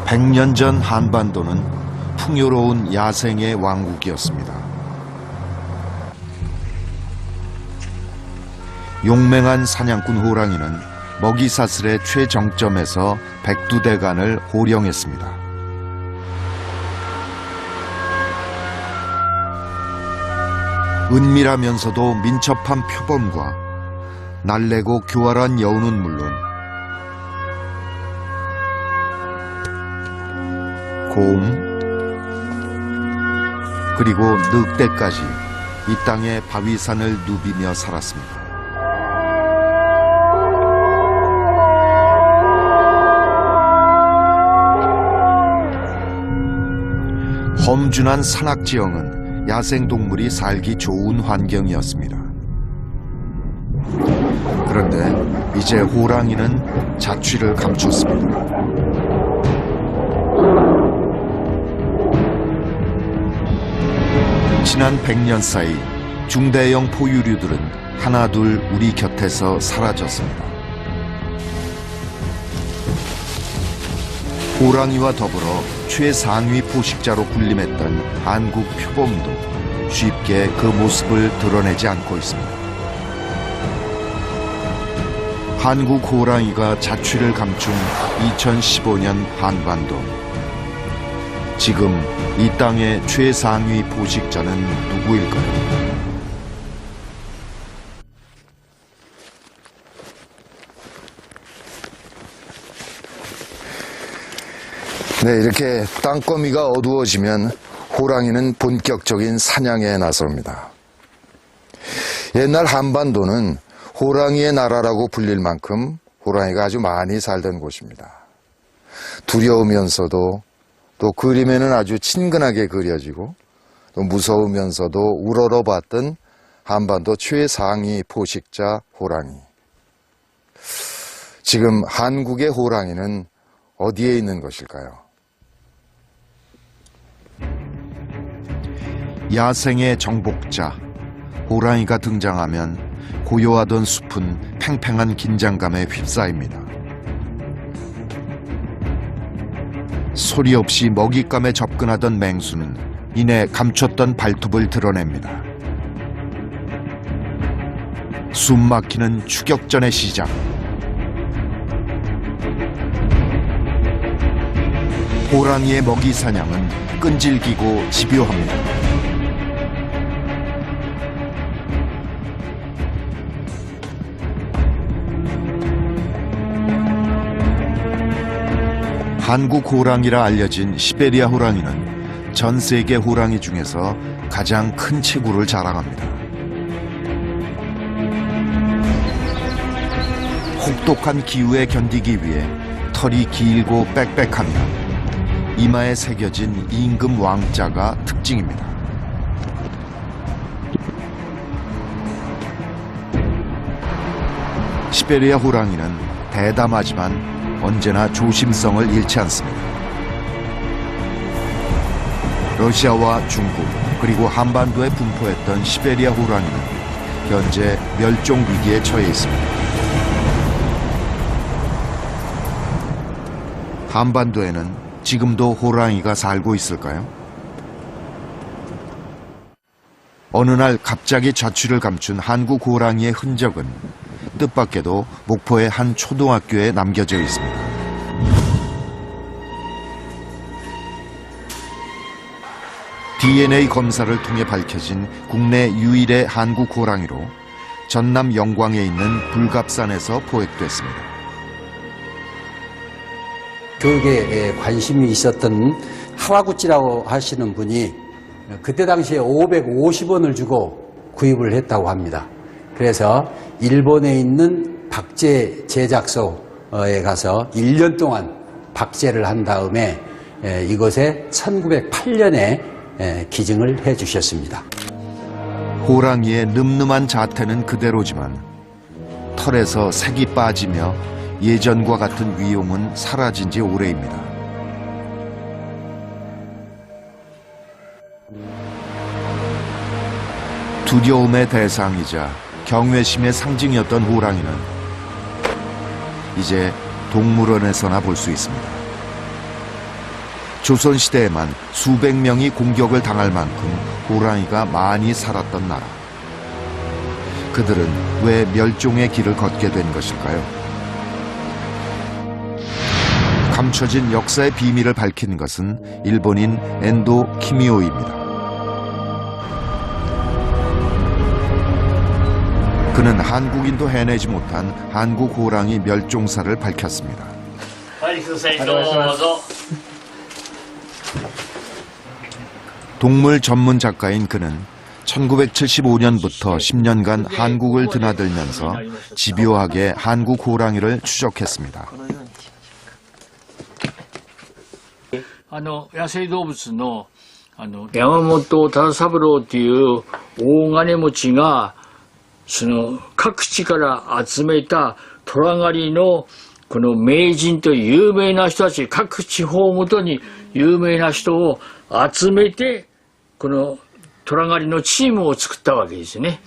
100년 전 한반도는 풍요로운 야생의 왕국이었습니다. 용맹한 사냥꾼 호랑이는 먹이사슬의 최정점에서 백두대간을 호령했습니다. 은밀하면서도 민첩한 표범과 날래고 교활한 여우는 물론 곰 그리고 늑대까지 이 땅의 바위산을 누비며 살았습니다. 험준한 산악지형은 야생동물이 살기 좋은 환경이었습니다. 그런데 이제 호랑이는 자취를 감췄습니다. 지난 100년 사이 중대형 포유류들은 하나둘 우리 곁에서 사라졌습니다. 호랑이와 더불어 최상위 포식자로 군림했던 한국 표범도 쉽게 그 모습을 드러내지 않고 있습니다. 한국 호랑이가 자취를 감춘 2015년 한반도. 지금 이 땅의 최상위 포식자는 누구일까요? 네, 이렇게 땅거미가 어두워지면 호랑이는 본격적인 사냥에 나섭니다. 옛날 한반도는 호랑이의 나라라고 불릴 만큼 호랑이가 아주 많이 살던 곳입니다. 두려우면서도 또 그림에는 아주 친근하게 그려지고 또 무서우면서도 우러러봤던 한반도 최상위 포식자 호랑이. 지금 한국의 호랑이는 어디에 있는 것일까요? 야생의 정복자, 호랑이가 등장하면 고요하던 숲은 팽팽한 긴장감에 휩싸입니다. 소리 없이 먹잇감에 접근하던 맹수는 이내 감췄던 발톱을 드러냅니다. 숨 막히는 추격전의 시작. 호랑이의 먹이 사냥은 끈질기고 집요합니다. 한국 호랑이라 알려진 시베리아 호랑이는 전 세계 호랑이 중에서 가장 큰 체구를 자랑합니다. 혹독한 기후에 견디기 위해 털이 길고 빽빽합니다. 이마에 새겨진 임금 왕자가 특징입니다. 시베리아 호랑이는 대담하지만 언제나 조심성을 잃지 않습니다. 러시아와 중국 그리고 한반도에 분포했던 시베리아 호랑이는 현재 멸종 위기에 처해 있습니다. 한반도에는 지금도 호랑이가 살고 있을까요? 어느 날 갑자기 자취를 감춘 한국 호랑이의 흔적은 뜻밖에도 목포의 한 초등학교에 남겨져 있습니다. DNA 검사를 통해 밝혀진 국내 유일의 한국 호랑이로 전남 영광에 있는 불갑산에서 포획됐습니다. 교육에 관심이 있었던 하와구치라고 하시는 분이 그때 당시에 550원을 주고 구입을 했다고 합니다. 그래서 일본에 있는 박제 제작소에 가서 1년 동안 박제를 한 다음에 이것에 1908년에 기증을 해 주셨습니다. 호랑이의 늠름한 자태는 그대로지만 털에서 색이 빠지며 예전과 같은 위용은 사라진 지 오래입니다. 두려움의 대상이자 경외심의 상징이었던 호랑이는 이제 동물원에서나 볼 수 있습니다. 조선시대에만 수백 명이 공격을 당할 만큼 호랑이가 많이 살았던 나라. 그들은 왜 멸종의 길을 걷게 된 것일까요? 감춰진 역사의 비밀을 밝힌 것은 일본인 엔도 키미오입니다. 그는 한국인도 해내지 못한 한국 호랑이 멸종사를 밝혔습니다. 동물 전문 작가인 그는 1975년부터 10년간 한국을 드나들면서 집요하게 한국 호랑이를 추적했습니다. 野生動物の山本忠三郎っていう大金持ちがその各地から集めた虎狩りのこの名人という有名な人たち、各地方ごとに有名な人を集めてこの虎狩りのチームを作ったわけですね。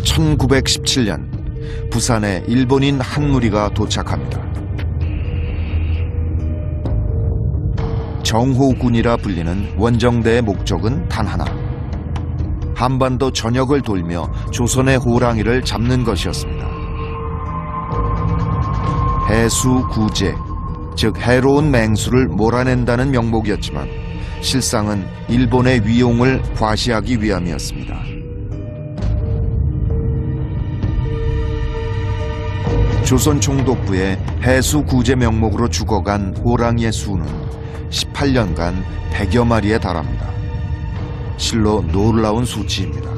1917년 부산에 일본인 한 무리가 도착합니다. 정호군이라 불리는 원정대의 목적은 단 하나. 한반도 전역을 돌며 조선의 호랑이를 잡는 것이었습니다. 해수구제, 즉 해로운 맹수를 몰아낸다는 명목이었지만 실상은 일본의 위용을 과시하기 위함이었습니다. 조선 총독부의 해수구제 명목으로 죽어간 호랑이의 수는 18년간 100여 마리에 달합니다. 실로 놀라운 수치입니다.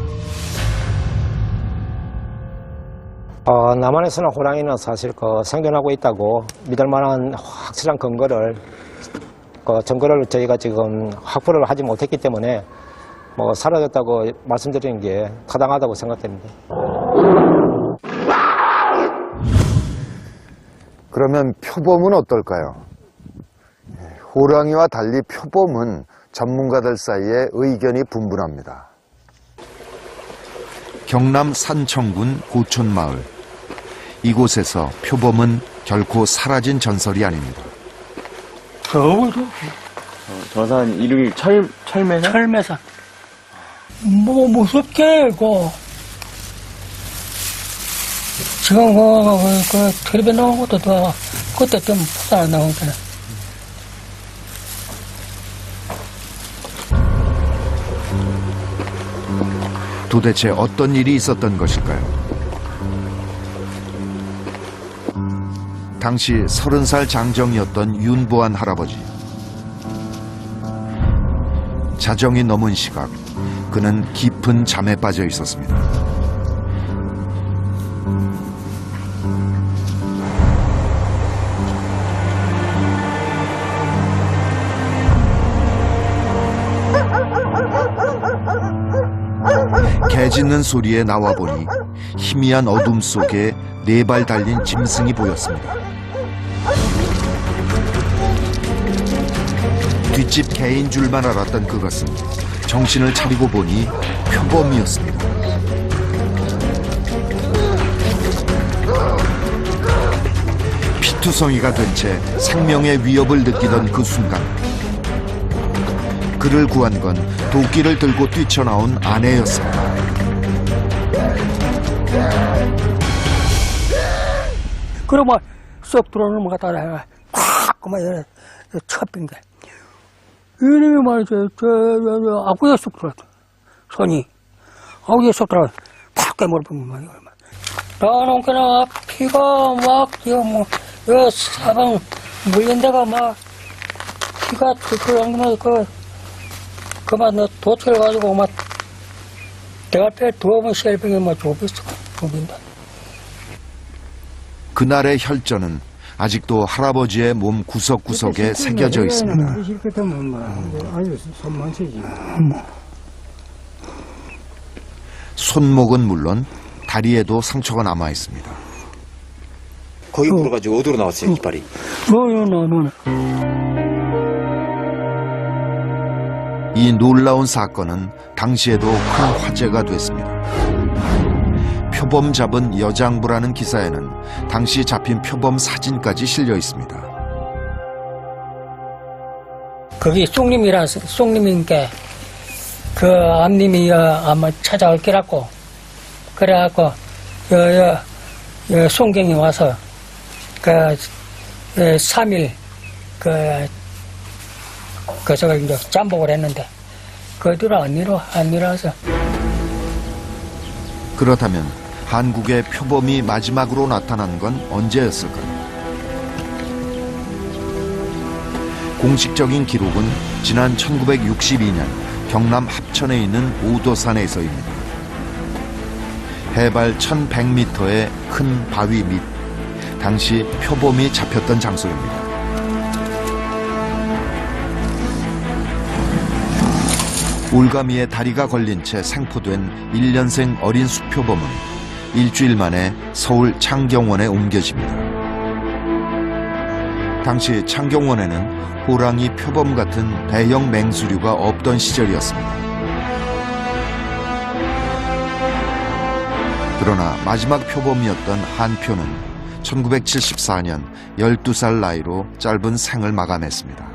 남한에서는 호랑이는 사실 생존하고 있다고 믿을 만한 확실한 증거를 저희가 지금 확보를 하지 못했기 때문에 사라졌다고 말씀드리는 게 타당하다고 생각됩니다. 그러면 표범은 어떨까요? 호랑이와 달리 표범은 전문가들 사이에 의견이 분분합니다. 경남 산청군 고촌마을. 이곳에서 표범은 결코 사라진 전설이 아닙니다. 저 산 이름이 철매산? 철매산. 무섭게, 지금 텔레비전 나온 것도 그때 좀 잘 나온 거네. 도대체 어떤 일이 있었던 것일까요? 당시 30살 장정이었던 윤보안 할아버지. 자정이 넘은 시각, 그는 깊은 잠에 빠져 있었습니다. 개 짖는 소리에 나와보니 희미한 어둠 속에 4발 달린 짐승이 보였습니다. 뒷집 개인 줄만 알았던 그것은 정신을 차리고 보니 표범이었습니다. 피투성이가 된 채 생명의 위협을 느끼던 그 순간, 그를 구한 건 도끼를 들고 뛰쳐나온 아내였습니다. 그러면 쏙 들어오는 것 같다. 콱! 그만 이래, 첩힌 게. 이놈이 말이죠. 아구에 쏙 들어왔어. 손이. 아구에 쏙 들어왔어. 팍 깨물어보면 말이야. 나는 그냥 피가 막, 여 사방 물린 데가 막, 피가 그런 그만 너 도철해가지고 막, 내 앞에 두어본 셀병에 막 좁힌다. 그날의 혈전은 아직도 할아버지의 몸 구석구석에 새겨져 있습니다. 손목은 물론 다리에도 상처가 남아 있습니다. 거기 물어가지고 어디로 나왔어요, 이빨이? 이 놀라운 사건은 당시에도 큰 화제가 됐습니다. 표범 잡은 여장부라는 기사에는 당시 잡힌 표범 사진까지 실려 있습니다. 거기 쑥님이니까 그 암님이 아마 찾아올 게라고 그래갖고 송경이 와서 그 3일 저거 이제 잠복을 했는데 그 뒤로 안 일어서. 그렇다면 한국의 표범이 마지막으로 나타난 건 언제였을까요? 공식적인 기록은 지난 1962년 경남 합천에 있는 우도산에서입니다. 해발 1100m의 큰 바위 밑, 당시 표범이 잡혔던 장소입니다. 올가미에 다리가 걸린 채 생포된 1년생 어린 수표범은 일주일 만에 서울 창경원에 옮겨집니다. 당시 창경원에는 호랑이 표범 같은 대형 맹수류가 없던 시절이었습니다. 그러나 마지막 표범이었던 한표는 1974년 12살 나이로 짧은 생을 마감했습니다.